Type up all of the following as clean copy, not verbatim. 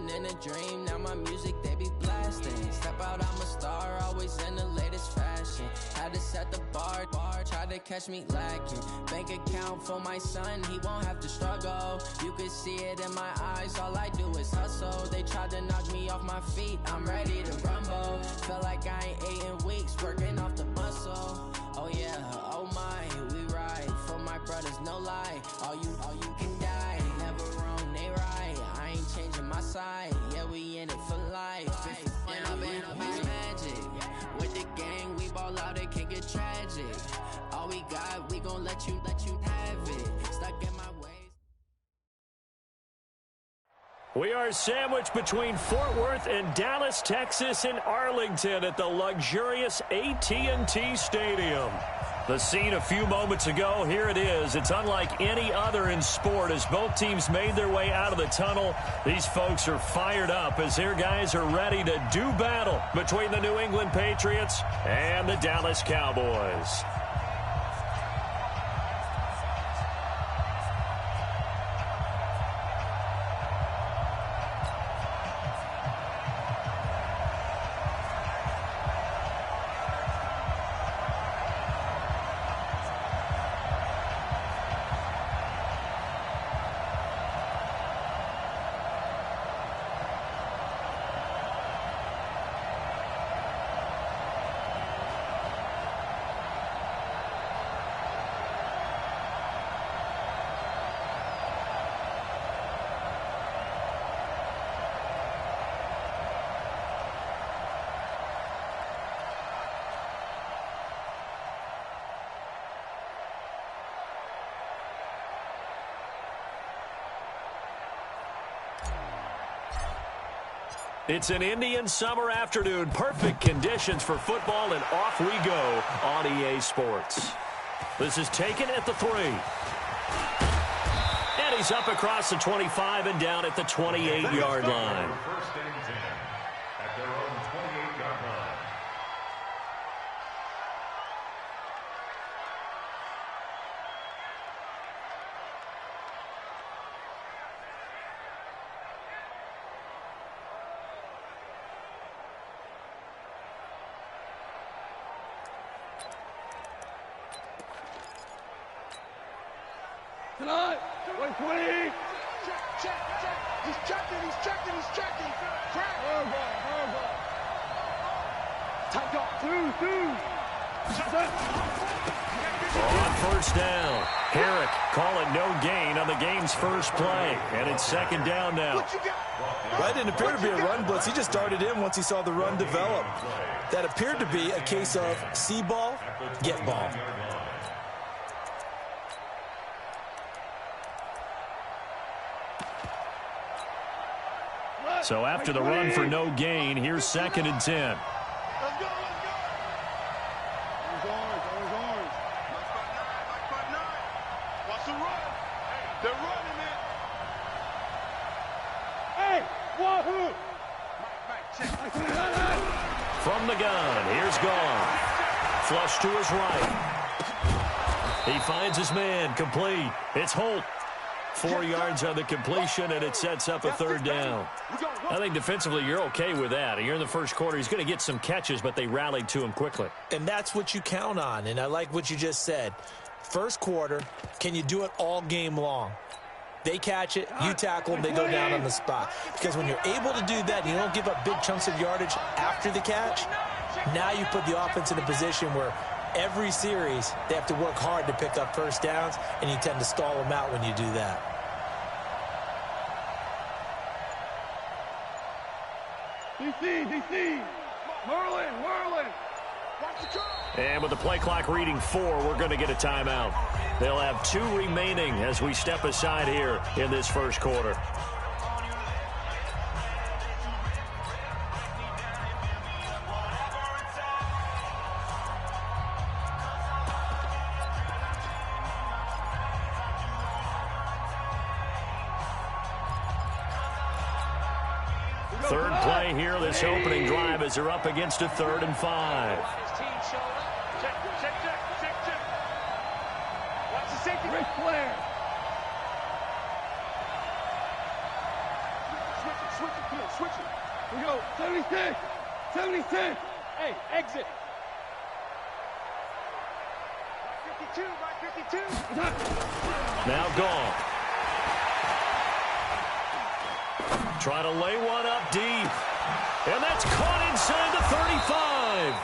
living in a dream, now my music they be blasting. Step out, I'm a star, always in the latest fashion. Had to set the bar, try to catch me lacking. Bank account for my son, he won't have to struggle. You can see it in my eyes, all I do is hustle. They tried to knock me off my feet, I'm ready to rumble. Feel like I ain't ate in weeks, working off the muscle. Oh yeah, oh my, we ride for my brothers, no lie. All you can die, never wrong, they right. I ain't changing my side, yeah, we in it for life. And I've been magic with the gang, we ball out, it can get tragic. All we got, we gon' let you have it. Stuck in my ways. We are sandwiched between Fort Worth and Dallas, Texas, and Arlington at the luxurious AT&T Stadium. The scene a few moments ago, here it is. It's unlike any other in sport as both teams made their way out of the tunnel. These folks are fired up as their guys are ready to do battle between the New England Patriots and the Dallas Cowboys. It's an Indian summer afternoon. Perfect conditions for football, and off we go on EA Sports. This is taken at the 3. And he's up across the 25 and down at the 28-yard line. First and 10 at their own 28-yard line. Tonight, 120. Check. He's checking. Crack. Tight up. Two. On first down, Herrick calling no gain on the game's first play. And it's second down now. That didn't appear to be a run blitz. He just darted in once he saw the run develop. That appeared to be a case of see ball, get ball. So after the run for no gain, here's second and 10. Let's go. Orange. Like 9. Watch the run. They're running it. Hey, wahoo! From the gun, here's Gone. Flush to his right. He finds his man, complete. It's Holt. 4 yards on the completion, and it sets up a third down. I think defensively you're okay with that. You're in the first quarter. He's going to get some catches, but they rallied to him quickly. And that's what you count on, and I like what you just said. First quarter, can you do it all game long? They catch it, you tackle them, they go down on the spot. Because when you're able to do that, you don't give up big chunks of yardage after the catch, now you put the offense in a position where every series, they have to work hard to pick up first downs, and you tend to stall them out when you do that. DC. Merlin. And with the play clock reading 4, we're going to get a timeout. They'll have 2 remaining as we step aside here in this first quarter. Third play here, this opening drive as they're up against a 3rd and 5. Check. Watch the safety. Rick Flair. Switch it. switch it. We go, 76, 76. Hey, exit. 52, right 52. Now gone. Trying to lay one up deep. And that's caught inside the 35.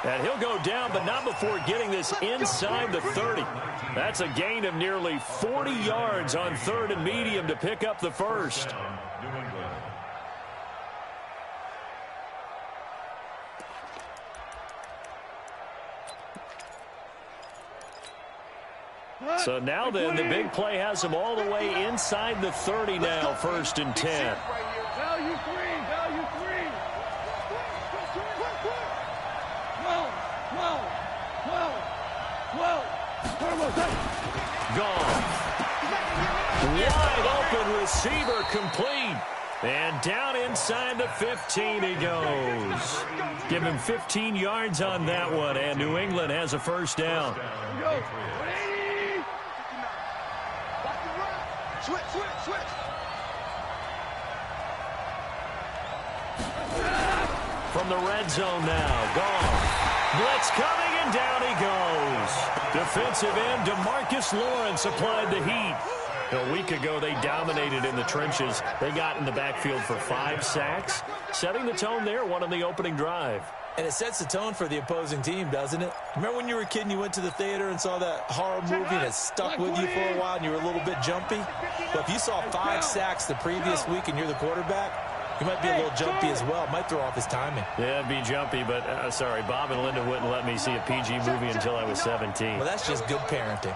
And he'll go down, but not before getting this inside the 30. That's a gain of nearly 40 yards on 3rd and medium to pick up the first. So now then, the big play has him all the way inside the 30 now, 1st and 10. Value three, value three. 12. Gone. Wide open receiver complete. And down inside the 15 he goes. Give him 15 yards on that one, and New England has a first down. Switch. From the red zone now, gone. Blitz coming, and down he goes. Defensive end DeMarcus Lawrence applied the heat. A week ago, they dominated in the trenches. They got in the backfield for 5 sacks, setting the tone there, one on the opening drive. And it sets the tone for the opposing team, doesn't it? Remember when you were a kid and you went to the theater and saw that horror movie and it stuck with you for a while and you were a little bit jumpy? Well, if you saw 5 sacks the previous week and you're the quarterback, you might be a little jumpy as well. Might throw off his timing. Yeah, it'd be jumpy, but sorry, Bob and Linda wouldn't let me see a PG movie until I was 17. Well, that's just good parenting.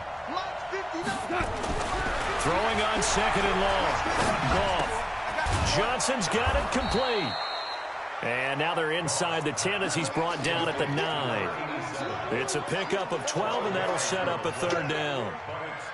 Throwing on 2nd and long. Goff. Johnson's got it complete. And now they're inside the 10 as he's brought down at the 9. It's a pickup of 12, and that'll set up a 3rd down.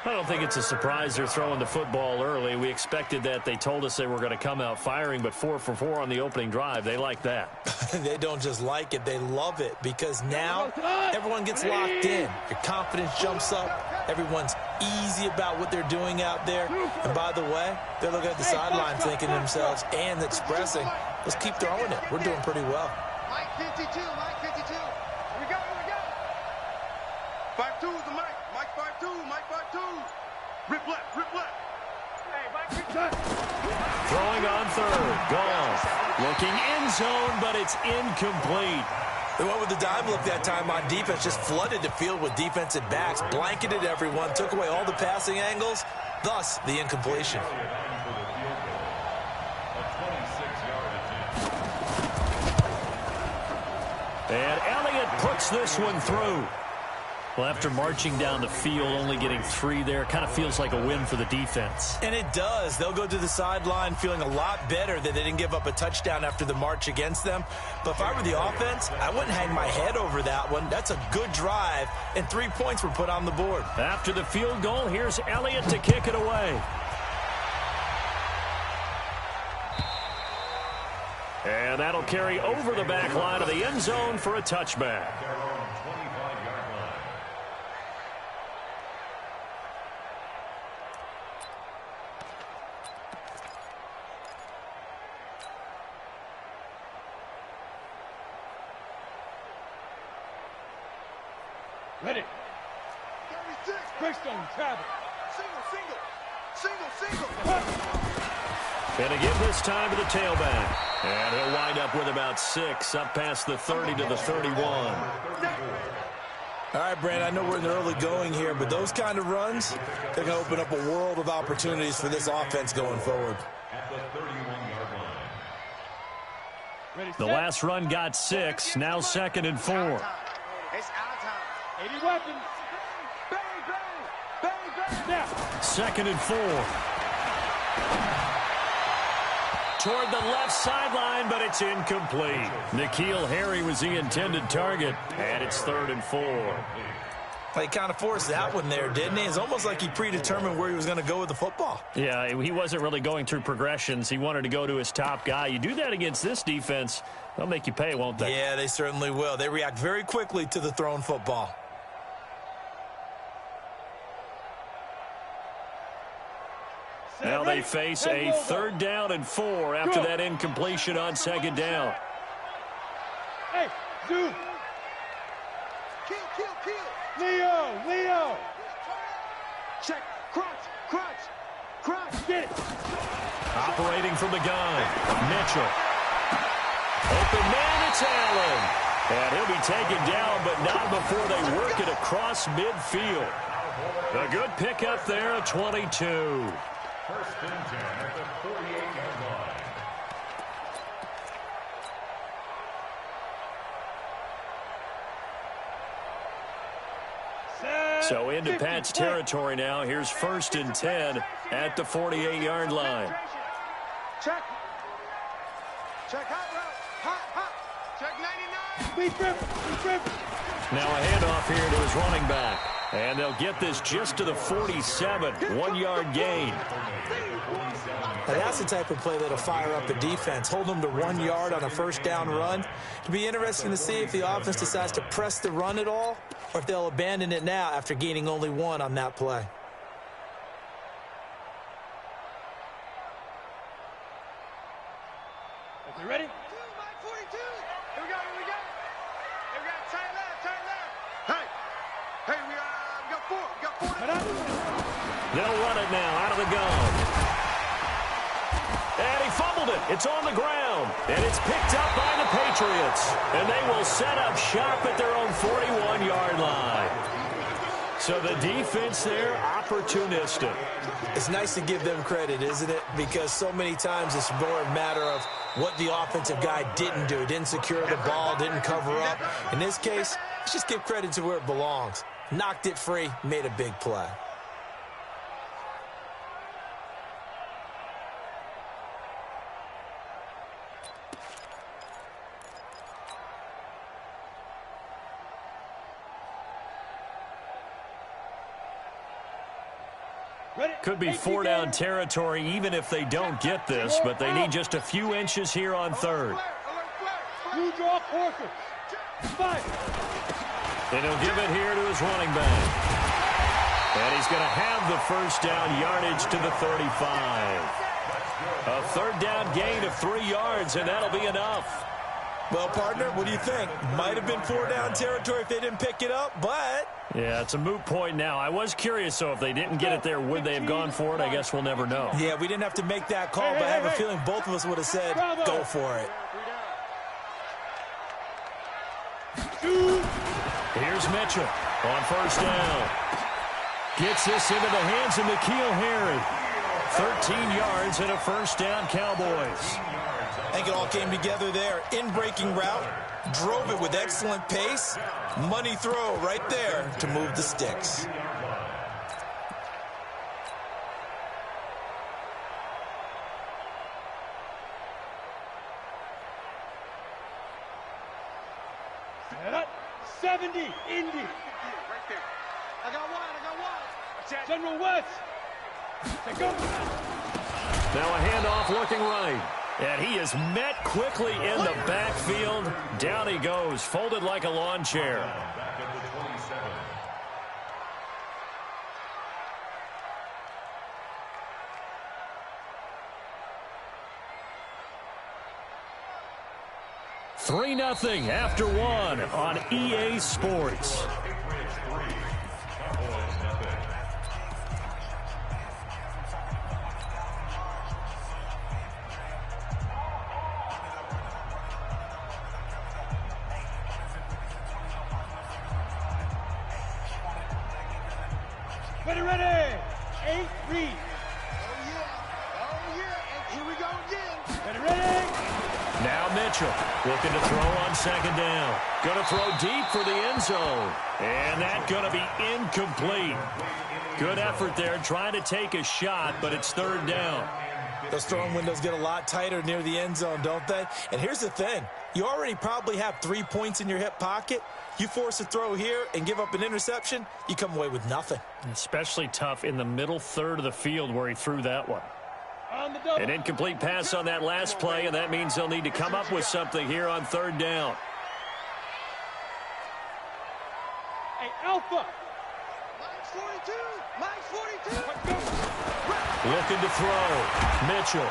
I don't think it's a surprise they're throwing the football early. We expected that. They told us they were going to come out firing, but 4 for 4 on the opening drive. They like that. They don't just like it. They love it because now everyone gets locked in. Your confidence jumps up. Everyone's easy about what they're doing out there. And by the way, they're looking at the sideline thinking to themselves and expressing, let's keep throwing it. We're doing pretty well. Mike 52. Here we go. 5-2 is the Mike. Mike 5-2. Mike 5-2. Rip left. Hey, Mike 52. Throwing on 3rd. Goff. Looking end zone, but it's incomplete. They went with the dime look that time on defense, just flooded the field with defensive backs, blanketed everyone, took away all the passing angles, thus the incompletion. And Elliott puts this one through. Well, after marching down the field, only getting 3 there, kind of feels like a win for the defense. And it does. They'll go to the sideline feeling a lot better that they didn't give up a touchdown after the march against them. But if I were the offense, I wouldn't hang my head over that one. That's a good drive, and 3 points were put on the board. After the field goal, here's Elliott to kick it away. And that'll carry over the back line of the end zone for a touchback. Ready. 36. Greystone, travel. Single. Going to give this time to the tailback. And he'll wind up with about 6, up past the 30 to the 31. All right, Brandon, I know we're in the early going here, but those kind of runs, they're going to open up a world of opportunities for this offense going forward. The last run got 6, now 2nd and 4. It's our time. 80 weapons. Bang. Now. 2nd and 4. Toward the left sideline, but it's incomplete. N'Keal Harry was the intended target, and it's 3rd and 4. He kind of forced that one there, didn't he? It's almost like he predetermined where he was going to go with the football. Yeah, he wasn't really going through progressions. He wanted to go to his top guy. You do that against this defense, they'll make you pay, won't they? Yeah, they certainly will. They react very quickly to the thrown football. Well, they they face a 3rd down and 4 after that incompletion on 2nd down. Hey, Zoo. Kill. Leo. Check. Crunch. Get it. Operating from the gun, Mitchell. Open man, it's Allen. And he'll be taken down, but not before they work it across midfield. A good pickup there at 22. First and 10 at the 48-yard line. So into Pat's territory now. Here's 1st and 10 at the 48-yard line. Check hot route. Check 99. Be driven. Now a handoff here to his running back. And they'll get this just to the 47. 1-yard gain. Now that's the type of play that'll fire up a defense. Hold them to 1 yard on a 1st down run. It'll be interesting to see if the offense decides to press the run at all, or if they'll abandon it now after gaining only 1 on that play. You ready? 42. Here we go. Hey, we got turn left. Hey, we got 4. They'll run it now out of the gun. And he fumbled it. It's on the ground. And it's picked up by the Patriots. And they will set up shop at their own 41-yard line. So the defense there, opportunistic. It's nice to give them credit, isn't it? Because so many times it's more a matter of what the offensive guy didn't do. Didn't secure the ball, didn't cover up. In this case, let's just give credit to where it belongs. Knocked it free, made a big play. Could be 4-down territory even if they don't get this, but they need just a few inches here on 3rd. You draw closer. Fight. And he'll give it here to his running back. And he's going to have the 1st down yardage to the 35. A 3rd down gain of 3 yards, and that'll be enough. Well, partner, what do you think? Might have been 4-down territory if they didn't pick it up, but... Yeah, it's a moot point now. I was curious, so if they didn't get it there, would they have gone for it? I guess we'll never know. Yeah, we didn't have to make that call, but I have a feeling both of us would have said, go for it. Here's Mitchell on 1st down. Gets this into the hands of N'Keal Harry. 13 yards and a 1st down, Cowboys. I think it all came together there. In-breaking route, drove it with excellent pace. Money throw right there to move the sticks. Set up. 70. Indy. Right there. I got one. General West. Go. Now a handoff looking right. And he is met quickly in the backfield. Down he goes, folded like a lawn chair. Back at the 27. Three 0 after 1 on EA Sports. Ready. 8 read. Oh, yeah. And here we go again. Ready. Now Mitchell looking to throw on 2nd down. Going to throw deep for the end zone. And that's going to be incomplete. Good effort there trying to take a shot, but it's 3rd down. Those throwing windows get a lot tighter near the end zone, don't they? And here's the thing. You already probably have 3 points in your hip pocket. You force a throw here and give up an interception, you come away with nothing. Especially tough in the middle 3rd of the field where he threw that one. An incomplete pass on that last play, and that means they'll need to come up with something here on 3rd down. Hey, Alpha. Mine's 42. Let's go. Looking to throw. Mitchell.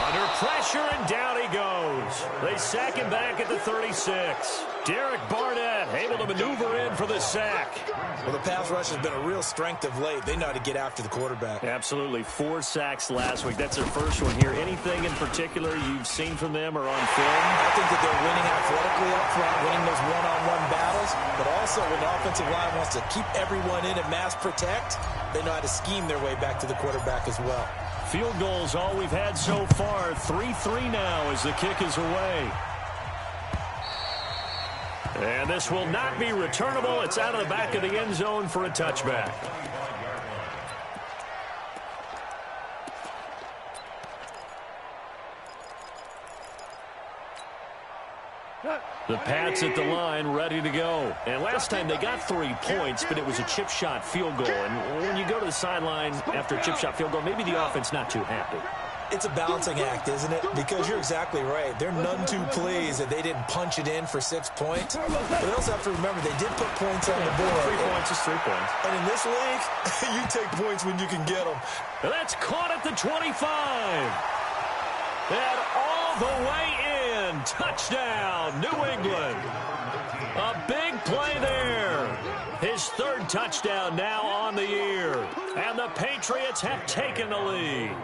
Under pressure, and down he goes. They sack him back at the 36. Derek Barnett able to maneuver in for the sack. Well, the pass rush has been a real strength of late. They know how to get after the quarterback. Absolutely. 4 sacks last week. That's their first one here. Anything in particular you've seen from them or on film? I think that they're winning athletically up front, winning those one-on-one battles, but also when the offensive line wants to keep everyone in and mass protect, they know how to scheme their way back to the quarterback as well. Field goals all we've had so far. 3-3 now as the kick is away. And this will not be returnable. It's out of the back of the end zone for a touchback. The Pats at the line, ready to go. And last time they got 3 points, but it was a chip shot field goal. And when you go to the sideline after a chip shot field goal, maybe the offense not too happy. It's a balancing act, isn't it? Because you're exactly right. They're none too pleased that they didn't punch it in for 6 points. But they also have to remember they did put points on the board. 3 points is 3 points. And in this league, you take points when you can get them. And that's caught at the 25. And all the way in. Touchdown, New England. A big play there. His 3rd touchdown now on the year. And the Patriots have taken the lead.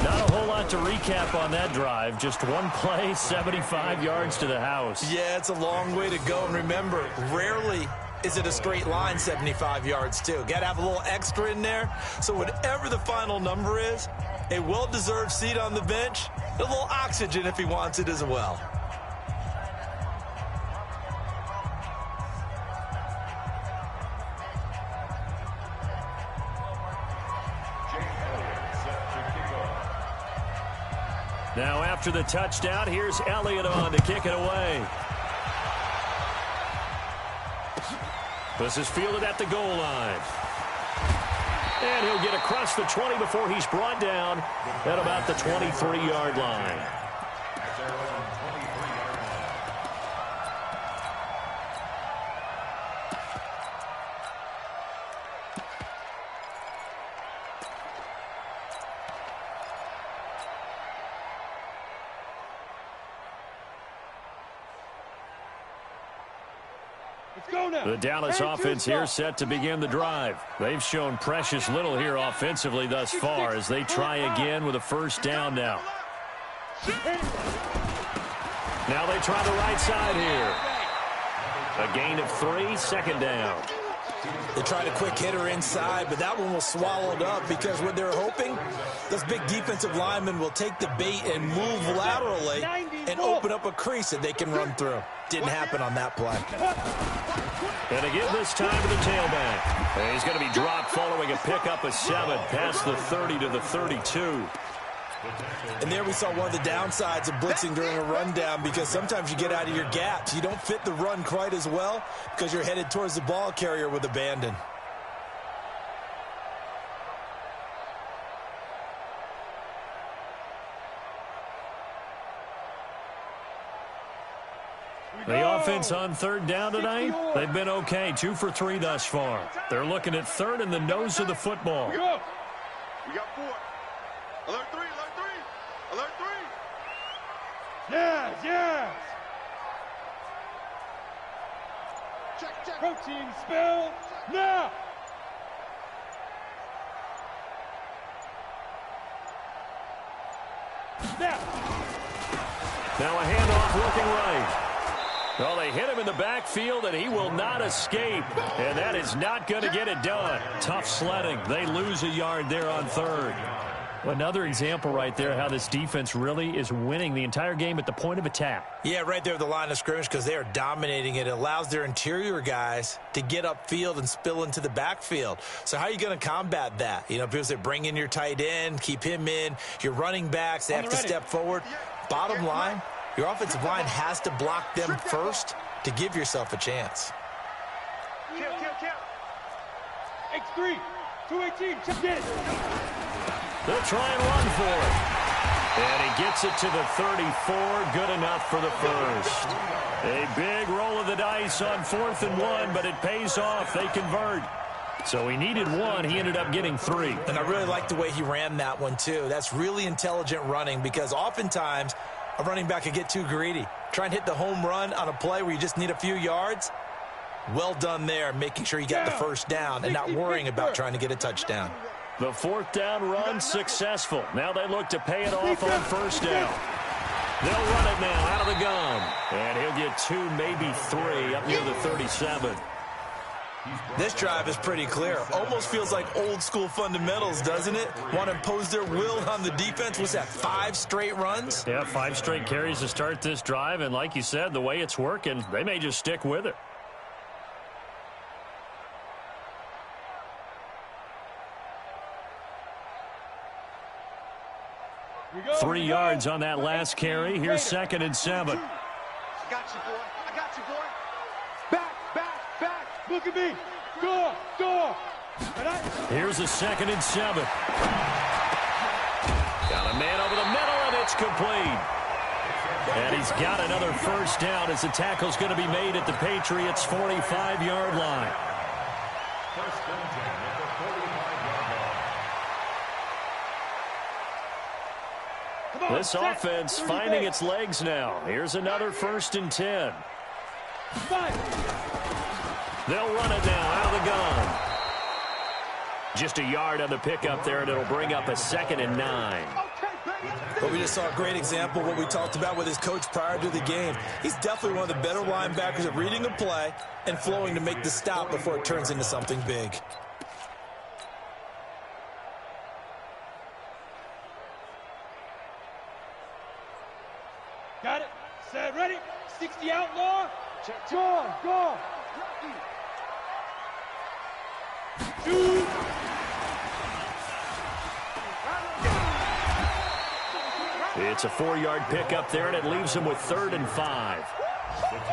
Not a whole lot to recap on that drive. Just one play, 75 yards to the house. Yeah, it's a long way to go. And remember, rarely is it a straight line 75 yards, too. Got to have a little extra in there. So whatever the final number is, a well-deserved seat on the bench, a little oxygen if he wants it as well. Now after the touchdown, here's Elliott on to kick it away. This is fielded at the goal line. And he'll get across the 20 before he's brought down at about the 23-yard line. The Dallas offense here set to begin the drive. They've shown precious little here offensively thus far as they try again with a first down now. Now they try the right side here. A gain of 3, 2nd down. They tried a quick hitter inside, but that one was swallowed up because what they're hoping, those big defensive linemen will take the bait and move laterally and open up a crease that they can run through. Didn't happen on that play. And again this time to the tailback. And he's going to be dropped following a pickup of 7 past the 30 to the 32. And there we saw one of the downsides of blitzing during a rundown because sometimes you get out of your gaps. You don't fit the run quite as well because you're headed towards the ball carrier with abandon. The offense on 3rd down tonight, they've been okay. 2 for 3 thus far. They're looking at 3rd in the nose of the football. We got 4. Alert 3, alert 3, alert 3. Yes. Check. Protein spill now. Now a handoff looking right. Well, they hit him in the backfield, and he will not escape. And that is not going to get it done. Tough sledding. They lose a yard there on 3rd. Another example right there how this defense really is winning the entire game at the point of attack. Yeah, right there at the line of scrimmage because they are dominating it. It allows their interior guys to get upfield and spill into the backfield. So how are you going to combat that? You know, people say bring in your tight end, keep him in. Your running backs, they have to step forward. Bottom line, your offensive line has to block them first to give yourself a chance. Kill. X3, 218, check it. They'll try and run for it. And he gets it to the 34. Good enough for the first. A big roll of the dice on 4th and 1, but it pays off. They convert. So he needed 1. He ended up getting 3. And I really like the way he ran that one, too. That's really intelligent running because oftentimes a running back can get too greedy. Try and hit the home run on a play where you just need a few yards. Well done there, making sure you got the first down and not worrying about trying to get a touchdown. The 4th down run successful. Now they look to pay it off on 1st down. They'll run it now out of the gun. And he'll get 2, maybe 3 up near the 37. This drive is pretty clear. Almost feels like old school fundamentals, doesn't it? Want to impose their will on the defense. What's that, 5 straight runs? Yeah, 5 straight carries to start this drive. And like you said, the way it's working, they may just stick with it. Go, 3 yards on that last carry. Here's 2nd and 7. I got you, boy. I got you, boy. back. Look at me. Go. Here's a 2nd and 7. Got a man over the middle, and it's complete. And he's got another 1st down as the tackle's going to be made at the Patriots' 45-yard line. First and 10 at the 45-yard line. This offense finding its legs now. Here's another 1st and 10. They'll run it now out of the gun. Just a yard on the pickup there, and it'll bring up a 2nd and 9. But we just saw a great example of what we talked about with his coach prior to the game. He's definitely one of the better linebackers at reading a play and flowing to make the stop before it turns into something big. Got it. Set. Ready. 60 outlaw. Go. Shoot. It's a 4-yard pickup there, and it leaves him with 3rd and 5.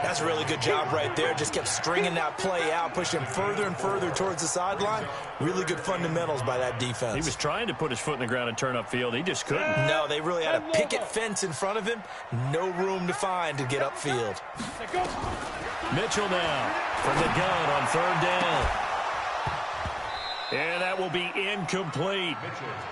That's a really good job right there. Just kept stringing that play out, pushing him further and further towards the sideline. Really good fundamentals by that defense. He was trying to put his foot in the ground and turn upfield. He just couldn't. No, they really had a picket fence in front of him. No room to find to get upfield. Mitchell now from the gun on 3rd down. And that will be incomplete.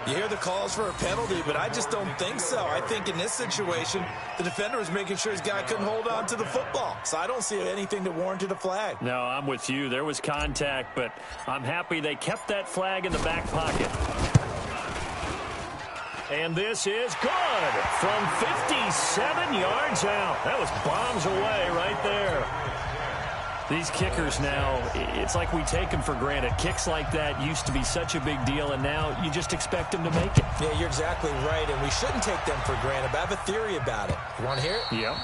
You hear the calls for a penalty, but I just don't think so. I think in this situation, the defender was making sure his guy couldn't hold on to the football. So I don't see anything that warranted a flag. No, I'm with you. There was contact, but I'm happy they kept that flag in the back pocket. And this is good from 57 yards out. That was bombs away right there. These kickers now, it's like we take them for granted. Kicks like that used to be such a big deal, and now you just expect them to make it. Yeah, you're exactly right, and we shouldn't take them for granted, but I have a theory about it. You want to hear it? Yep.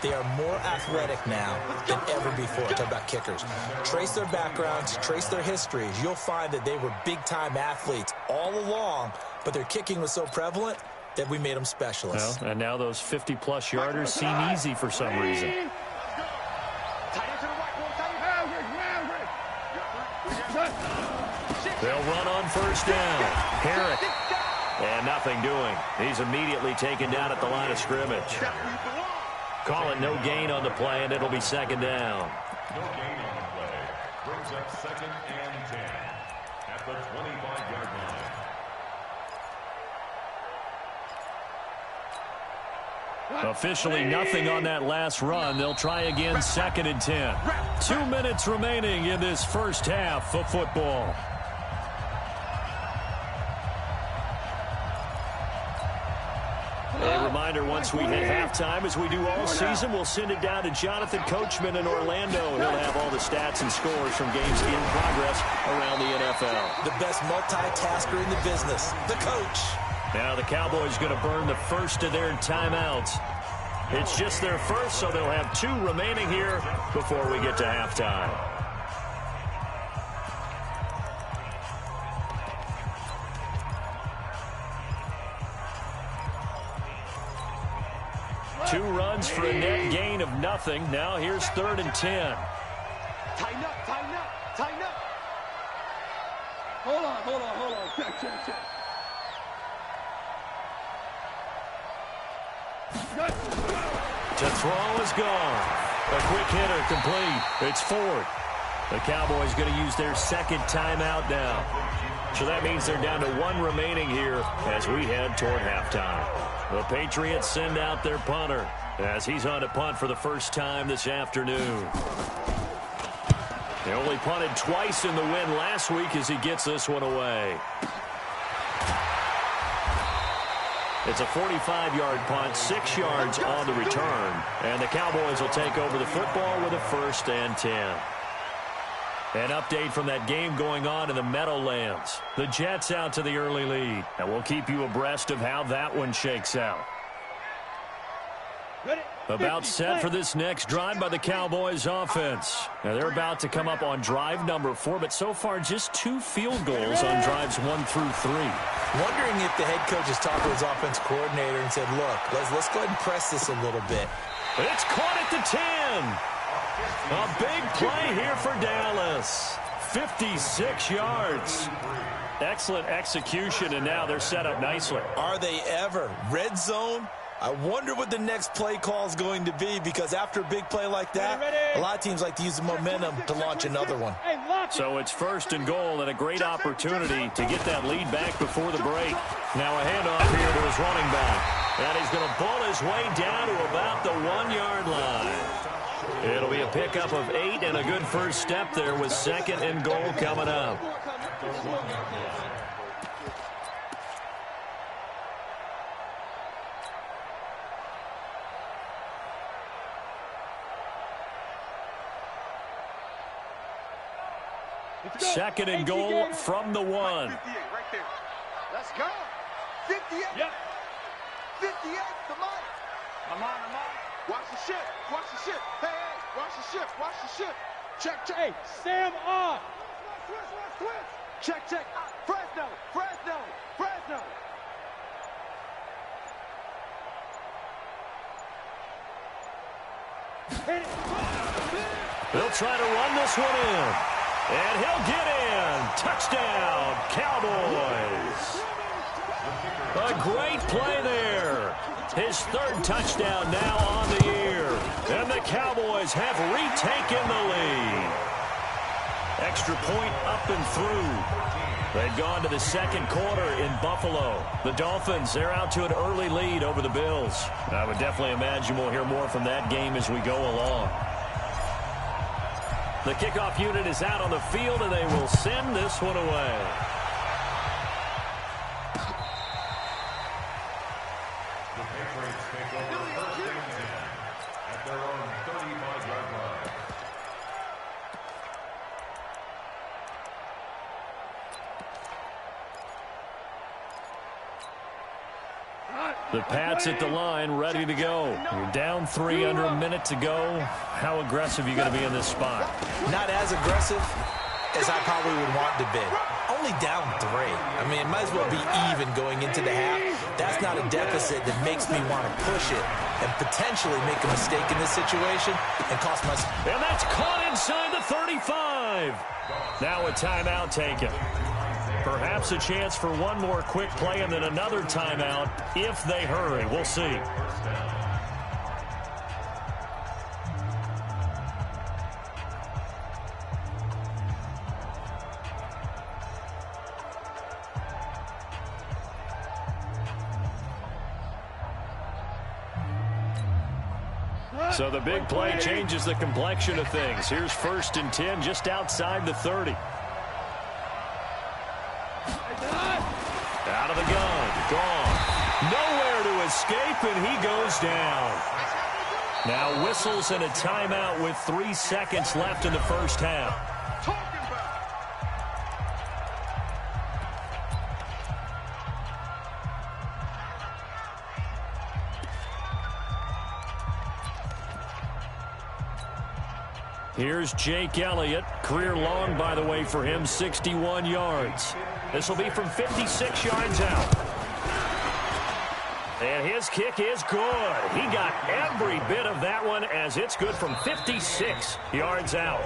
They are more athletic now than ever before. Talk about kickers. Trace their backgrounds, trace their histories. You'll find that they were big-time athletes all along, but their kicking was so prevalent that we made them specialists. Well, and now those 50-plus yarders seem easy for some reason. They'll run on 1st down. Herrick. And nothing doing. He's immediately taken down at the line of scrimmage. Call it no gain on the play, and it'll be 2nd down. No gain on the play. Brings up 2nd and 10 at the 25-yard line. Officially nothing on that last run. They'll try again 2nd and 10. 2 minutes remaining in this first half of football. A reminder, once we hit halftime, as we do all season, we'll send it down to Jonathan Coachman in Orlando. He'll have all the stats and scores from games in progress around the NFL. The best multitasker in the business, the coach. Now the Cowboys going to burn the first of their timeouts. It's just their first, so they'll have 2 remaining here before we get to halftime. Two runs for a net gain of nothing. Now here's 3rd and 10. Tighten up. Hold on. Check. To throw is gone. A quick hitter complete. It's Ford. The Cowboys going to use their second timeout now. So that means they're down to one remaining here as we head toward halftime. The Patriots send out their punter as he's on to punt for the first time this afternoon. They only punted twice in the win last week as he gets this one away. It's a 45-yard punt, 6 yards on the return. And the Cowboys will take over the football with a 1st and 10. An update from that game going on in the Meadowlands. The Jets out to the early lead. And we'll keep you abreast of how that one shakes out. About set for this next drive by the Cowboys offense. Now they're about to come up on drive number 4, but so far just 2 field goals on drives 1 through 3. Wondering if the head coach has talked to his offense coordinator and said, look, let's go ahead and press this a little bit. It's caught at the 10. A big play here for Dallas. 56 yards. Excellent execution, and now they're set up nicely. Are they ever? Red zone? I wonder what the next play call is going to be, because after a big play like that, a lot of teams like to use the momentum to launch another one. So it's 1st and goal and a great opportunity to get that lead back before the break. Now a handoff here to his running back. And he's going to pull his way down to about the 1-yard line. It'll be a pickup of 8 and a good first step there with 2nd and goal coming up. Second and goal from the 1. 58 right there. Let's go. 58. Yep. 58. Come on. I'm on. Watch the shift. Watch the shift. Hey. Watch the shift. Watch the shift. Check. Hey, Sam on. Switch. Check. Fresno. Hit it. They'll try to run this one in. And he'll get in. Touchdown, Cowboys. A great play there. His 3rd touchdown now on the year. And the Cowboys have retaken the lead. Extra point up and through. They've gone to the 2nd quarter in Buffalo. The Dolphins, they're out to an early lead over the Bills. I would definitely imagine we'll hear more from that game as we go along. The kickoff unit is out on the field, and they will send this one away. The Patriots take over 1st and 10 at their own 35-yard line. The Pats at the line, ready to go. You're down 3 under a minute to go. How aggressive are you going to be in this spot? Not as aggressive as I probably would want to be. Only down 3. I mean, it might as well be even going into the half. That's not a deficit that makes me want to push it and potentially make a mistake in this situation and cost myself. And that's caught inside the 35. Now a timeout taken. Perhaps a chance for one more quick play and then another timeout if they hurry. We'll see. So the big play changes the complexion of things. Here's 1st and 10 just outside the 30. Out of the gun, gone. Nowhere to escape, and he goes down. Now whistles and a timeout with 3 seconds left in the first half. Here's Jake Elliott. Career long, by the way, for him, 61 yards. This will be from 56 yards out. And his kick is good. He got every bit of that one as it's good from 56 yards out.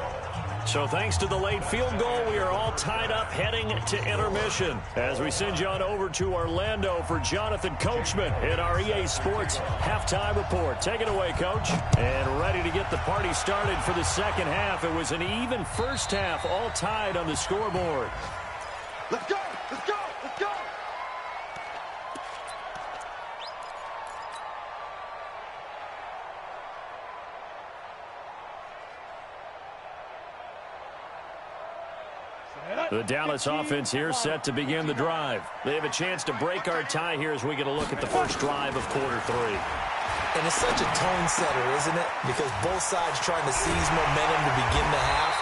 So thanks to the late field goal, we are all tied up heading to intermission. As we send you on over to Orlando for Jonathan Coachman in our EA Sports halftime report. Take it away, Coach. And ready to get the party started for the second half. It was an even first half, all tied on the scoreboard. Let's go! Let's go! Let's go! The Dallas offense here set to begin the drive. They have a chance to break our tie here as we get a look at the first drive of quarter 3. And it's such a tone setter, isn't it? Because both sides trying to seize momentum to begin the half.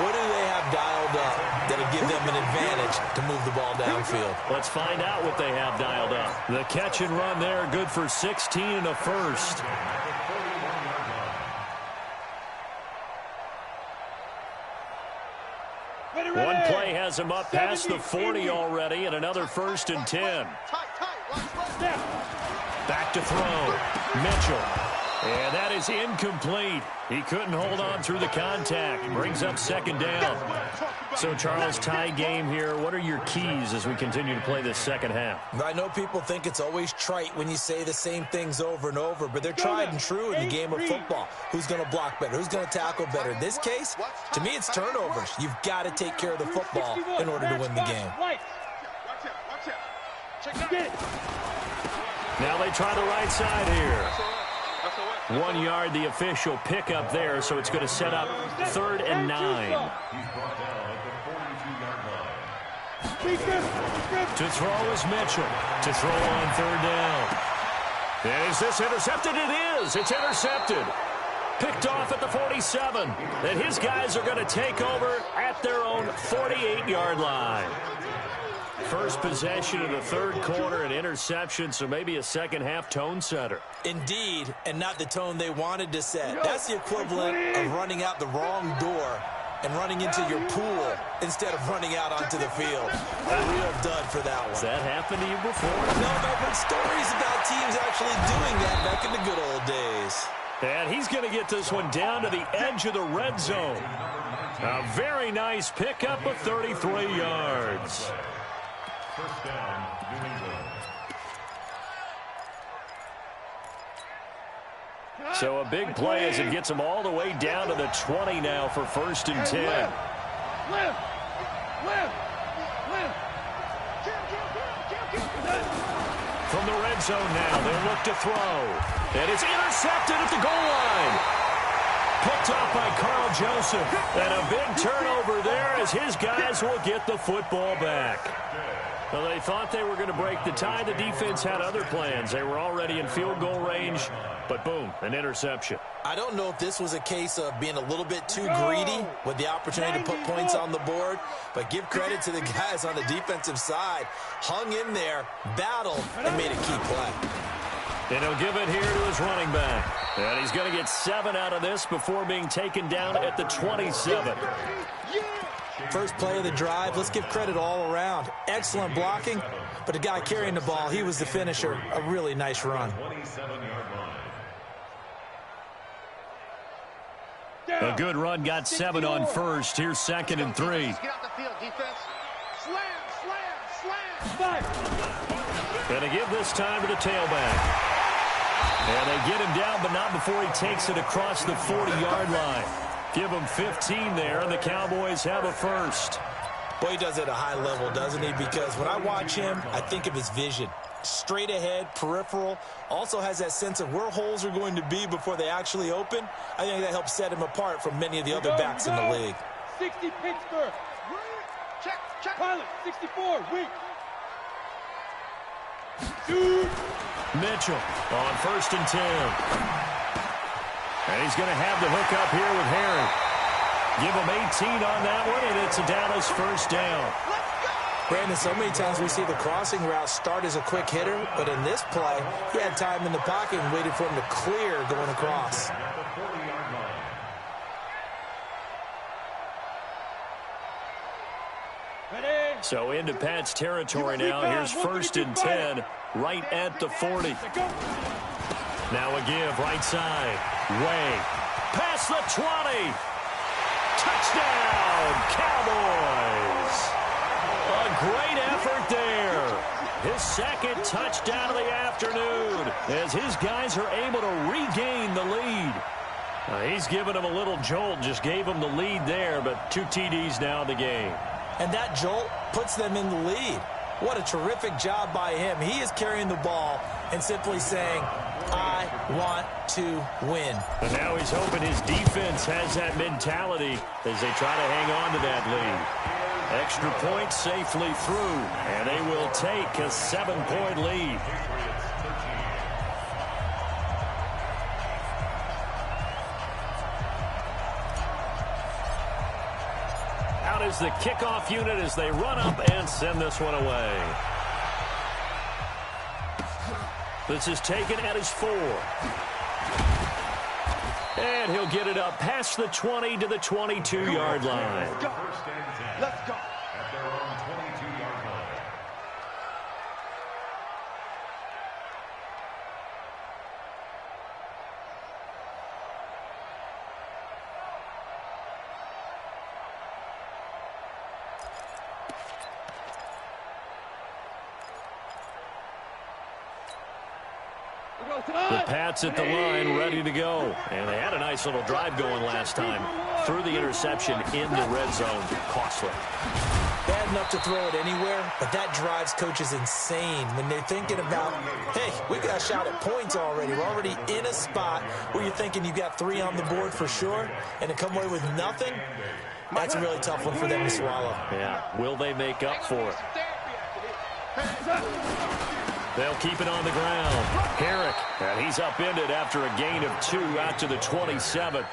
What do they have dialed up that'll give them an advantage to move the ball downfield? Let's find out what they have dialed up. The catch and run there, good for 16 and a first. One play has him up past the 40 already, and another 1st and 10. Back to throw. Mitchell. And that is incomplete. He couldn't hold on through the contact. Brings up 2nd down. So, Charles, tie game here. What are your keys as we continue to play this second half? I know people think it's always trite when you say the same things over and over, but they're tried and true in the game of football. Who's going to block better? Who's going to tackle better? In this case, to me, it's turnovers. You've got to take care of the football in order to win the game. Now they try the right side here. 1 yard, the official pickup there, so it's going to set up 3rd and 9. He's brought down at the 42-yard line. To throw is Mitchell. To throw on 3rd down. And is this intercepted? It is. It's intercepted. Picked off at the 47. And his guys are going to take over at their own 48-yard line. First possession of the 3rd quarter, an interception, so maybe a second half tone setter. Indeed, and not the tone they wanted to set. That's the equivalent of running out the wrong door and running into your pool instead of running out onto the field. A real dud for that one. Has that happened to you before? No, but stories about teams actually doing that back in the good old days. And he's going to get this one down to the edge of the red zone. A very nice pickup of 33 yards. First down, New England. So a big play as it gets him all the way down to the 20 now for 1st and 10. From the red zone now, they look to throw. And it's intercepted at the goal line. Picked off by Carl Joseph. And a big turnover there as his guys will get the football back. Well, they thought they were going to break the tie. The defense had other plans. They were already in field goal range, but boom, an interception. I don't know if this was a case of being a little bit too greedy with the opportunity to put points on the board, but give credit to the guys on the defensive side. Hung in there, battled, and made a key play. And he'll give it here to his running back. And he's going to get 7 out of this before being taken down at the 27. First play of the drive, let's give credit all around. Excellent blocking, but the guy carrying the ball, he was the finisher. A really nice run. 27-yard line. A good run, got 7 on first. Here's 2nd and 3. Get out the field, defense. Slam. And they give this time to the tailback. And they get him down, but not before he takes it across the 40-yard line. Give him 15 there, and the Cowboys have a first. Boy, he does it at a high level, doesn't he? Because when I watch him, I think of his vision. Straight ahead, peripheral. Also has that sense of where holes are going to be before they actually open. I think that helps set him apart from many of the other backs in the league. 60 Pittsburgh. Check. Pilot, 64, weak. Shoot. Mitchell on 1st and 10. And he's going to have the hook up here with Herring. Give him 18 on that one, and it's a Dallas first down. Brandon, so many times we see the crossing route start as a quick hitter, but in this play, he had time in the pocket and waited for him to clear going across. So into Pat's territory now. Here's 1st and 10, right at the 40. Now a give, right side. Way. Past the 20. Touchdown, Cowboys! A great effort there. His second touchdown of the afternoon as his guys are able to regain the lead. He's given him a little jolt, just gave him the lead there, but 2 TDs now in the game. And that jolt puts them in the lead. What a terrific job by him. He is carrying the ball and simply saying, I want to win. And now he's hoping his defense has that mentality as they try to hang on to that lead. Extra point safely through, and they will take a 7-point lead. Out is the kickoff unit as they run up and send this one away. This is taken at his 4. And he'll get it up past the 20 to the 22-yard line. Let's go. At their own 22-yard line. The Pats at the line, ready to go. And they had a nice little drive going last time. Threw the interception in the red zone. Costly. Bad enough to throw it anywhere, but that drives coaches insane when they're thinking about, hey, we got a shot at points already. We're already in a spot where you're thinking you got 3 on the board for sure, and to come away with nothing, that's a really tough one for them to swallow. Yeah, will they make up for it? They'll keep it on the ground. Herrick, and he's upended after a gain of 2 out to the 27.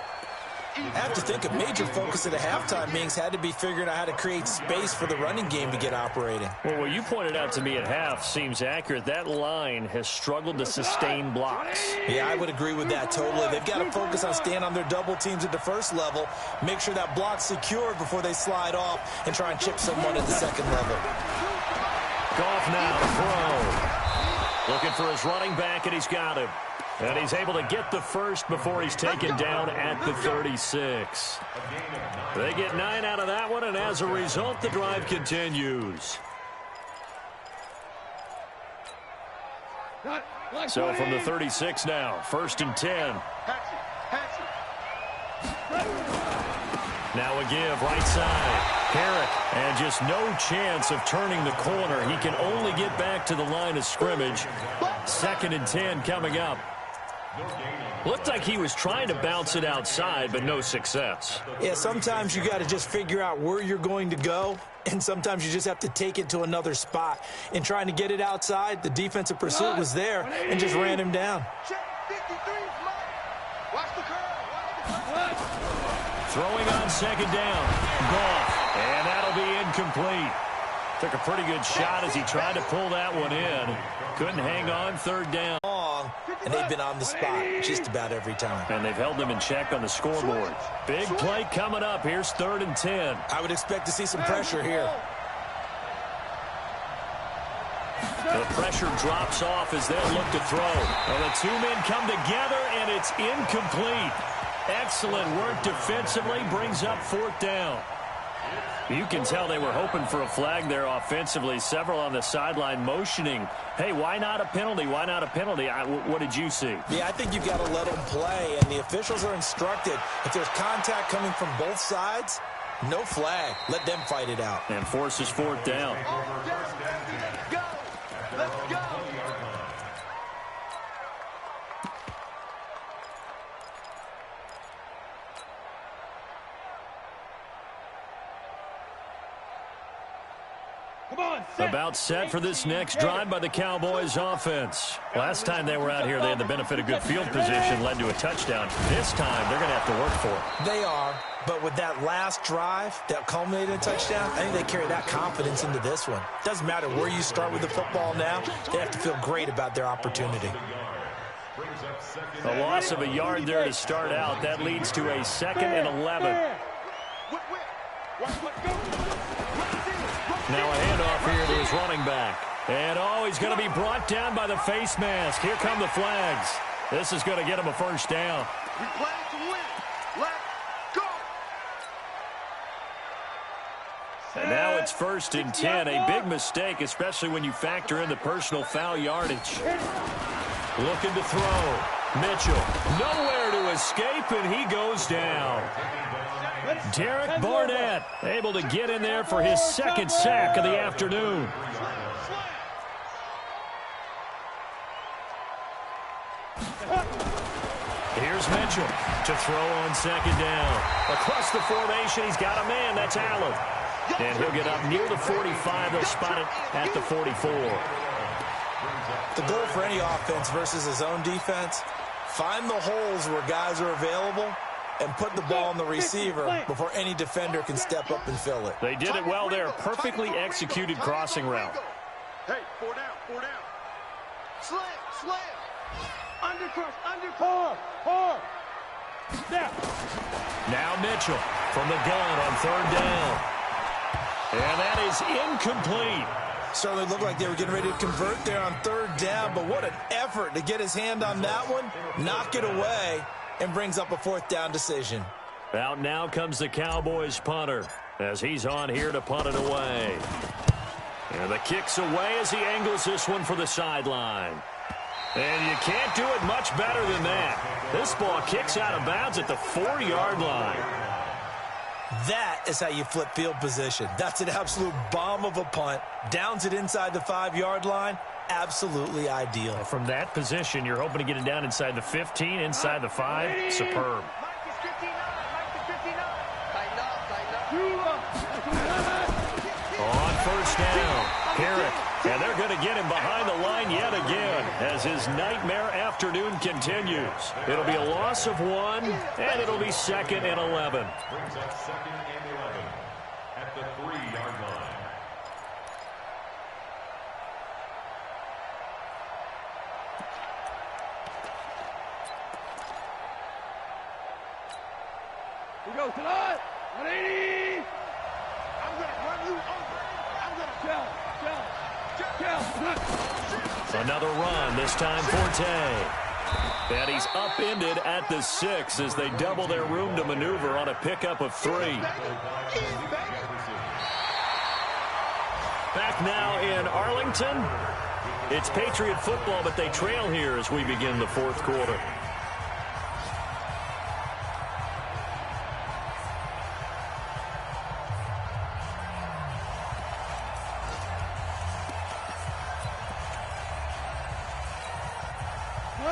I have to think a major focus at the halftime meetings had to be figuring out how to create space for the running game to get operating. Well, what you pointed out to me at half seems accurate. That line has struggled to sustain blocks. Yeah, I would agree with that totally. They've got to focus on staying on their double teams at the first level, make sure that block's secured before they slide off and try and chip someone at the second level. Goff now, throw. Looking for his running back, and he's got him. And he's able to get the first before he's taken down at the 36. They get 9 out of that one, and as a result, the drive continues. So from the 36 now, 1st and 10. Now a give, right side. Herrick, and just no chance of turning the corner. He can only get back to the line of scrimmage. 2nd and 10 coming up. Looked like he was trying to bounce it outside, but no success. Yeah, sometimes you got to just figure out where you're going to go, and sometimes you just have to take it to another spot. In trying to get it outside, the defensive pursuit was there and just ran him down. Throwing on 2nd down. Goff, and that'll be incomplete. Took a pretty good shot as he tried to pull that one in. Couldn't hang on, 3rd down. And they've been on the spot just about every time. And they've held them in check on the scoreboard. Big play coming up. Here's 3rd and 10. I would expect to see some pressure here. The pressure drops off as they'll look to throw. Well, the 2 men come together, and it's incomplete. Excellent work defensively. Brings up 4th down. You can tell they were hoping for a flag there offensively. Several on the sideline motioning, hey, why not a penalty? Why not a penalty? What did you see? Yeah, I think you've got to let them play, and the officials are instructed. If there's contact coming from both sides, no flag. Let them fight it out. And forces 4th down. Go! Let's go! About set for this next drive by the Cowboys offense. Last time they were out here, they had the benefit of good field position, led to a touchdown. This time, they're going to have to work for it. They are, but with that last drive that culminated in a touchdown, I think they carry that confidence into this one. Doesn't matter where you start with the football now, they have to feel great about their opportunity. A loss of a yard there to start out. That leads to a 2nd and 11. Now a handoff here to his running back. And, he's going to be brought down by the face mask. Here come the flags. This is going to get him a 1st down. We play to win. Let's go. And now it's 1st and 10. A big mistake, especially when you factor in the personal foul yardage. Looking to throw. Mitchell, nowhere to escape, and he goes down. Derek Barnett able to get in there for his 2nd sack of the afternoon. Here's Mitchell to throw on 2nd down. Across the formation, he's got a man. That's Allen. And he'll get up near the 45. They'll spot it at the 44. The goal for any offense versus his own defense, find the holes where guys are available and put the ball on the receiver before any defender can step up and fill it. They did it well there. Perfectly executed crossing route. Hey, 4 down, 4 down. Slam, slam. Undercrush, Hard. Now Mitchell from the gun on 3rd down. And that is incomplete. Certainly looked like they were getting ready to convert there on 3rd down, but what an effort to get his hand on that one, knock it away, and brings up a 4th down decision. Out now comes the Cowboys punter as he's on here to punt it away. And the kick's away as he angles this one for the sideline. And you can't do it much better than that. This ball kicks out of bounds at the 4-yard line. That is how you flip field position. That's an absolute bomb of a punt. Downs it inside the 5-yard line. Absolutely ideal. From that position, you're hoping to get it down inside the 15, inside the 5. Superb. On 1st down, Herrick. And they're going to get him behind the line yet again as his nightmare afternoon continues. It'll be a loss of 1, and it'll be 2nd and 11. Brings up 2nd and 11 at the 3-yard line. We go tonight. 180. I'm going to run you over. I'm going to Jump. Another run, this time Forte. And he's upended at the 6 as they double their room to maneuver on a pickup of 3. Back now in Arlington. It's Patriot football, but they trail here as we begin the 4th quarter.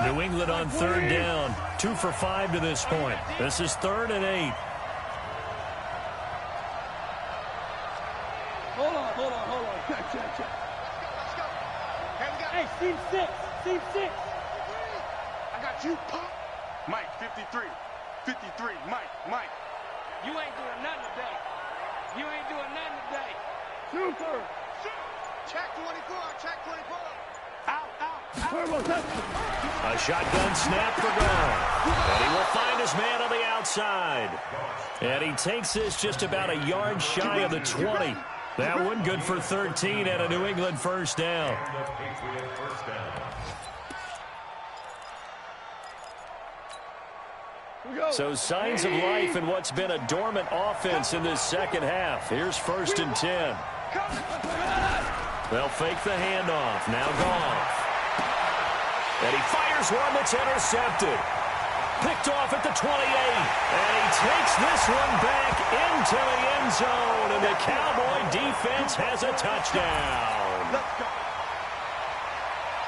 New England on 3rd down. 2 for 5 to this point. This is 3rd and 8. Hold on. Check. Hey, team 6. I got you, pop. Mike, 53. Mike. You ain't doing nothing today. Super. Check 24. Out. A shotgun snap for Gone. And he will find his man on the outside. And he takes this just about a yard shy of the 20. That one good for 13 and a New England 1st down. So signs of life in what's been a dormant offense in this 2nd half. Here's 1st and 10. They'll fake the handoff. Now Goff. And he fires one that's intercepted. Picked off at the 28. And he takes this one back into the end zone. And the Cowboy defense has a touchdown. Let's go.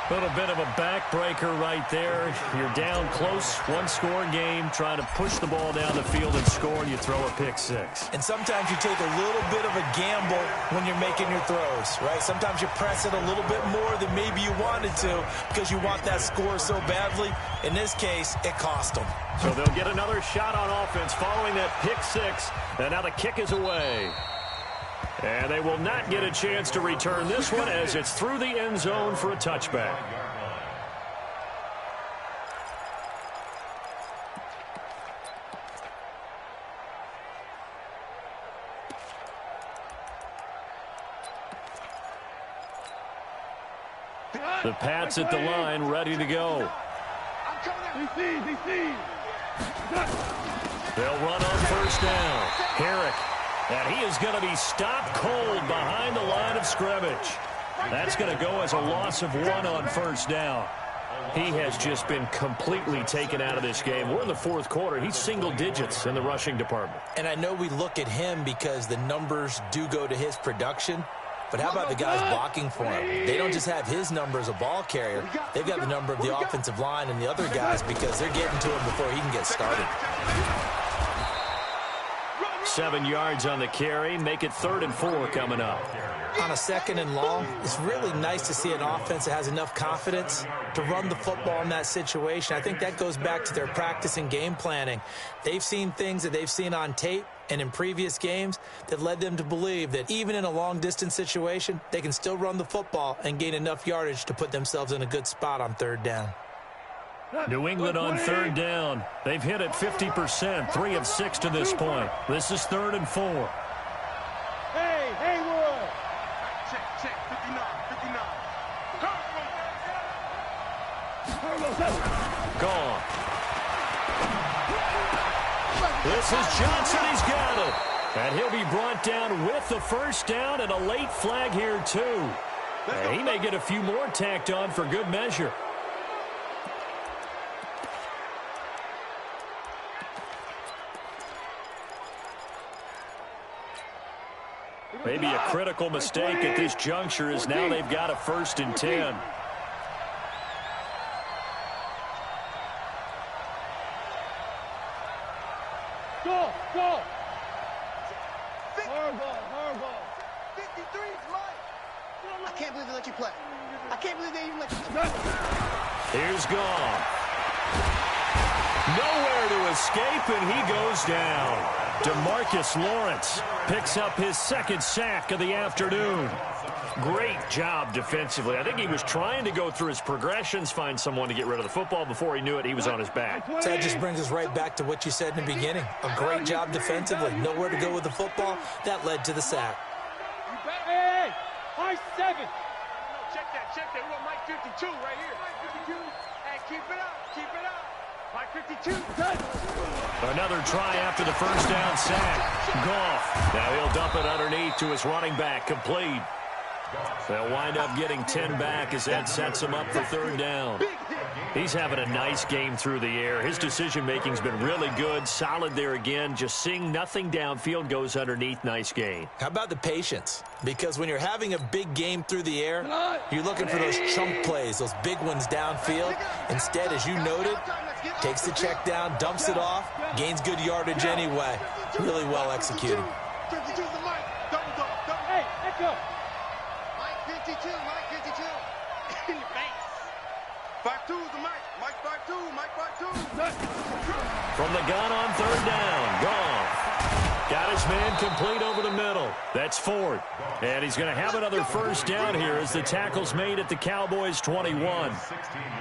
A little bit of a backbreaker right there. You're down close, 1-score game, trying to push the ball down the field and score, and you throw a pick 6. And sometimes you take a little bit of a gamble when you're making your throws, right? Sometimes you press it a little bit more than maybe you wanted to because you want that score so badly. In this case, it cost them. So they'll get another shot on offense following that pick 6, and now the kick is away. And they will not get a chance to return this one as it's through the end zone for a touchback. The Pats at the line, ready to go. They'll run on 1st down. Herrick And he is going to be stopped cold behind the line of scrimmage. That's going to go as a loss of 1 on first down. He has just been completely taken out of this game. We're in the fourth quarter. He's single digits in the rushing department. And I know we look at him because the numbers do go to his production. But how about the guys blocking for him? They don't just have his number as a ball carrier. They've got the number of the offensive line and the other guys because they're getting to him before he can get started. 7 yards on the carry. Make it 3rd and 4 coming up. On a 2nd and long, it's really nice to see an offense that has enough confidence to run the football in that situation. I think that goes back to their practice and game planning. They've seen things that they've seen on tape and in previous games that led them to believe that even in a long-distance situation, they can still run the football and gain enough yardage to put themselves in a good spot on 3rd down. New England on 3rd down. They've hit it 50%, 3 of 6 to this point. This is 3rd and 4. Hey, Haywood! Check, 59, 59. Gone. This is Johnson. He's got it. And he'll be brought down with the first down and a late flag here, too. And he may get a few more tacked on for good measure. Maybe a critical mistake at this juncture is now they've got a 1st and 10. Go! Hard ball. 53 is mine. I can't believe they let you play. I can't believe they even let you play. Here's Gone. Nowhere to escape, and he goes down. DeMarcus Lawrence picks up his 2nd sack of the afternoon. Great job defensively. I think he was trying to go through his progressions, find someone to get rid of the football. Before he knew it, he was on his back. So that just brings us right back to what you said in the beginning. A great job defensively. Nowhere to go with the football. That led to the sack. Hey! High 7! Check that. We want Mike 52 right here. Mike 52. Hey, keep it up. Mike 52. Another try after the first down sack. Goff. Now he'll dump it underneath to his running back. Complete. They'll wind up getting 10 back as that sets him up for 3rd down. He's having a nice game through the air. His decision-making's been really good. Solid there again. Just seeing nothing downfield, goes underneath. Nice gain. How about the patience? Because when you're having a big game through the air, you're looking for those chunk plays, those big ones downfield. Instead, as you noted, takes the check down, dumps it off, gains good yardage anyway. Really well executed. 52's the Mike. Double. Hey, echo! Mike 52. In your face. 52's the Mike. Mike 52. From the gun on 3rd down. Goff. Got his man complete over the middle. That's 4th. And he's going to have another first down here as the tackle's made at the Cowboys' 21.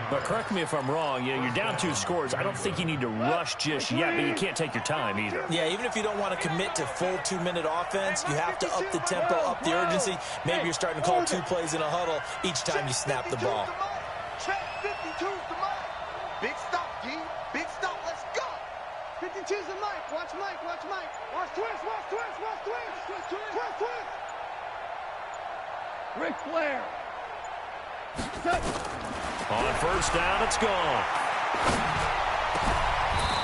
But correct me if I'm wrong, you're down 2 scores. I don't think you need to rush just yet, but you can't take your time either. Yeah, even if you don't want to commit to full 2-minute offense, you have to up the tempo, up the urgency. Maybe you're starting to call 2 plays in a huddle each time you snap the ball. Check 52's the Mike. Big stop, D. Big stop. Let's go. 52's the Mike. Watch Mike. Watch twist. Ric Flair! On first down, it's gone.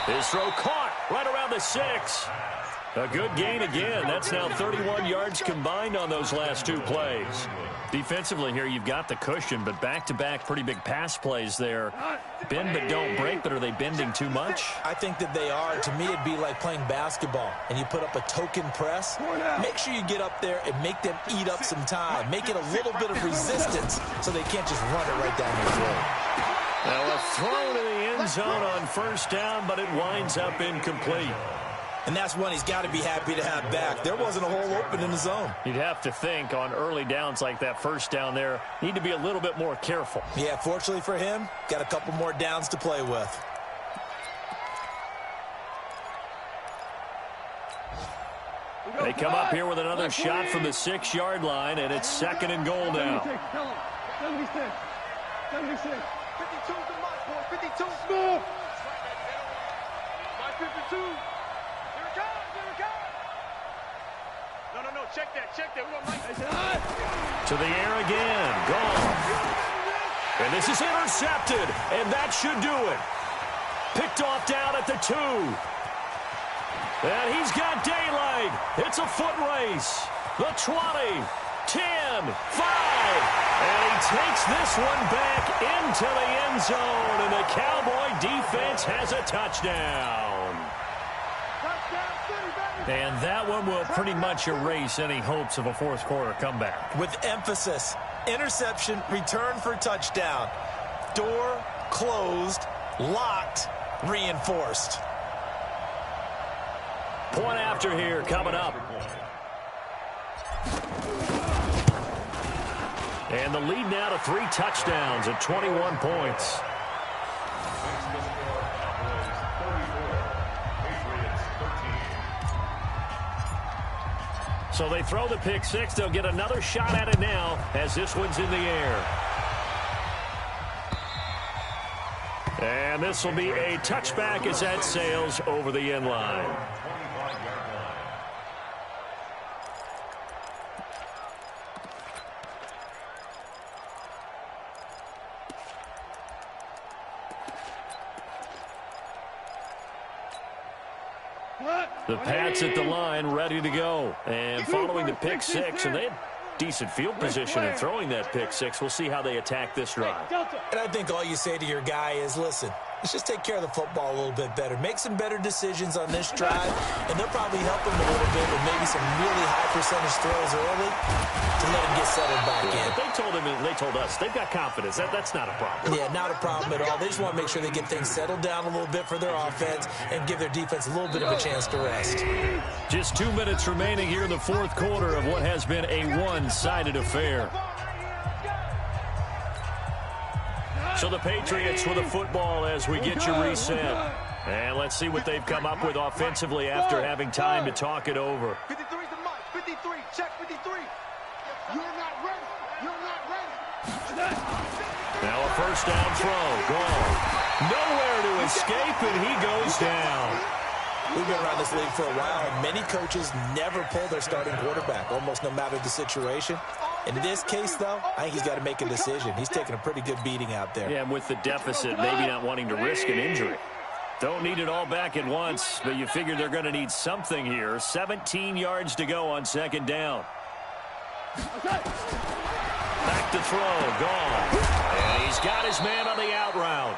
His throw caught right around the 6. A good gain again. That's now 31 yards combined on those last 2 plays. Defensively here, you've got the cushion, but back-to-back pretty big pass plays there. Bend but don't break, but are they bending too much? I think that they are. To me, it'd be like playing basketball, and you put up a token press. Make sure you get up there and make them eat up some time. Make it a little bit of resistance so they can't just run it right down your throat. Now a throw to the end zone on first down, but it winds up incomplete. And that's one he's got to be happy to have back. There wasn't a hole open in the zone. You'd have to think on early downs like that first down there, need to be a little bit more careful. Yeah, fortunately for him, got a couple more downs to play with. They come up here with another shot from the 6-yard line, and it's 2nd and goal now. 76. 52's the Mike, boy. 52. Move! Mike 52. Here it comes. To the air again. Gone. And this is intercepted. And that should do it. Picked off down at the 2. And he's got daylight. It's a foot race. The 20, 10, 5. And he takes this one back into the end zone. And the Cowboy defense has a touchdown. And that one will pretty much erase any hopes of a fourth quarter comeback. With emphasis, interception, return for touchdown. Door closed, locked, reinforced. Point after here coming up. And the lead now to 3 touchdowns at 21 points. So they throw the pick 6. They'll get another shot at it now as this one's in the air. And this will be a touchback as that sails over the end line. The Pats at the line, ready to go. And following the pick 6, and they had decent field position in throwing that pick 6. We'll see how they attack this drive. And I think all you say to your guy is, listen, let's just take care of the football a little bit better. Make some better decisions on this drive, and they'll probably help him a little bit with maybe some really high percentage throws early to let him get settled back in. But they told him, and they told us, they've got confidence. That's not a problem. Yeah, not a problem at all. They just want to make sure they get things settled down a little bit for their offense and give their defense a little bit of a chance to rest. Just 2 minutes remaining here in the fourth quarter of what has been a one-sided affair. So the Patriots with the football as we get you reset. And let's see what they've come up with offensively after having time to talk it over. 53 to Mike. 53. Check 53. You're not ready. You're not ready. Now a first down throw. Gone. Nowhere to escape, and he goes down. We've been around this league for a while, and many coaches never pull their starting quarterback, almost no matter the situation. In this case, though, I think he's got to make a decision. He's taking a pretty good beating out there. Yeah, and with the deficit, maybe not wanting to risk an injury. Don't need it all back at once, but you figure they're going to need something here. 17 yards to go on second down. Back to throw. Gone. And he's got his man on the out route.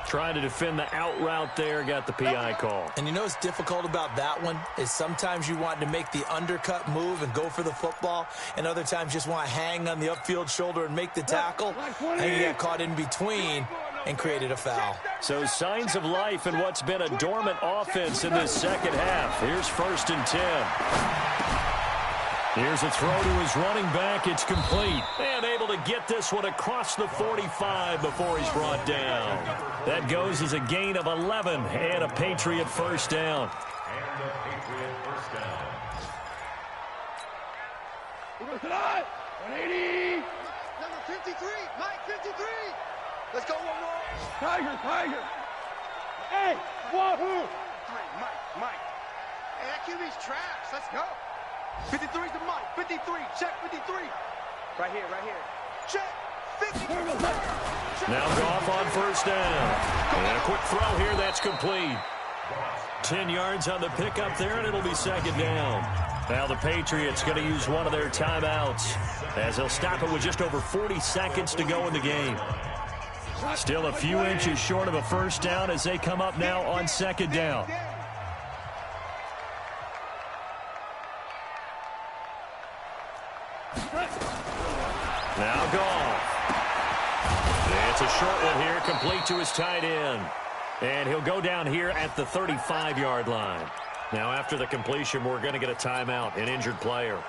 Trying to defend the out route there, got the PI call. And you know what's difficult about that one is sometimes you want to make the undercut move and go for the football, and other times just want to hang on the upfield shoulder and make the tackle. And you got caught in between and created a foul. So signs of life in what's been a dormant offense in this second half. Here's 1st and 10. Here's a throw to his running back. It's complete. And able to get this one across the 45 before he's brought down. That goes as a gain of 11 and a Patriot first down. And a Patriot first down. 180. Number 53. Mike 53. Let's go one more. Tiger. Hey, Wahoo. Mike. Hey, that QB's trash. Let's go. 53 to Mike. 53. Check 53. Right here. Check. 53. Now Goff on first down. And a quick throw here. That's complete. 10 yards on the pickup there, and it'll be second down. Now the Patriots going to use one of their timeouts as they'll stop it with just over 40 seconds to go in the game. Still a few inches short of a first down as they come up now on second down. Now Goff. It's a short one here, complete to his tight end. And he'll go down here at the 35-yard line. Now after the completion, we're going to get a timeout, an injured player.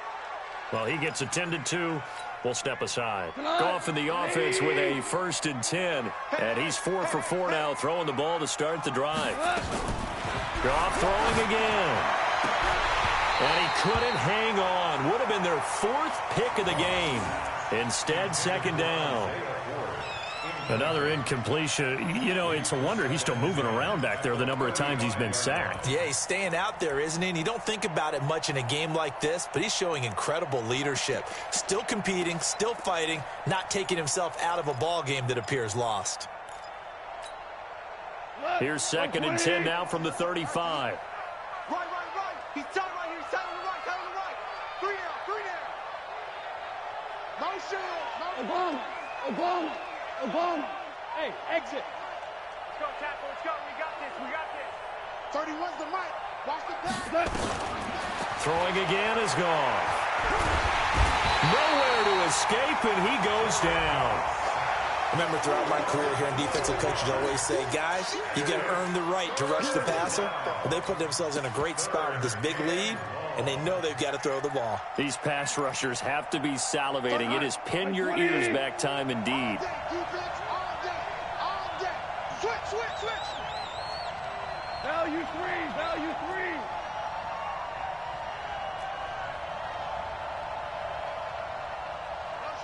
Well, he gets attended to. We'll step aside. Goff in the offense with a 1st and 10. And he's 4 for 4 now, throwing the ball to start the drive. Goff throwing again. And he couldn't hang on. Would have been their 4th pick of the game. Instead, second down. Another incompletion. You know, it's a wonder he's still moving around back there the number of times he's been sacked. Yeah, he's staying out there, isn't he? And you don't think about it much in a game like this, but he's showing incredible leadership. Still competing, still fighting, not taking himself out of a ball game that appears lost. Here's 2nd and 10 now from the 35. Right. He's tight right here. He's tight on the right. Tight on the right. 3 down. Motion. Obama. Hey, exit. Let's go, tackle. Let's go. We got this. 31's the mic. Watch the pass. Throwing again is gone. Nowhere to escape, and he goes down. Remember, throughout my career here in defensive coaches always say, guys, you got to earn the right to rush the passer. Well, they put themselves in a great spot with this big lead, and they know they've got to throw the ball. These pass rushers have to be salivating. It is pin your ears back time indeed. Defense all day. Switch. Value three.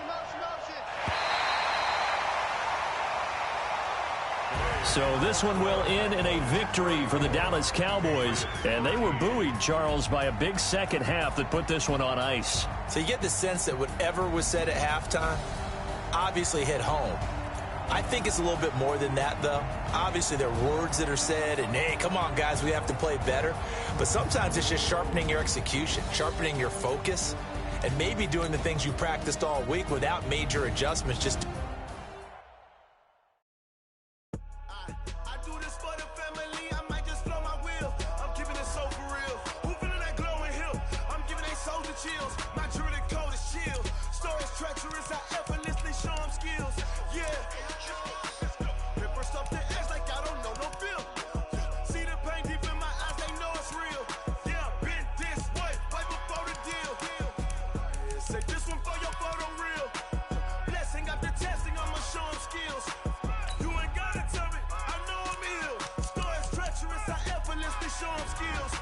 Motion. So this one will end in a victory for the Dallas Cowboys. And they were buoyed, Charles, by a big second half that put this one on ice. So you get the sense that whatever was said at halftime obviously hit home. I think it's a little bit more than that, though. Obviously, there are words that are said, and, hey, come on, guys, we have to play better. But sometimes it's just sharpening your execution, sharpening your focus, and maybe doing the things you practiced all week without major adjustments, just Show 'em skills.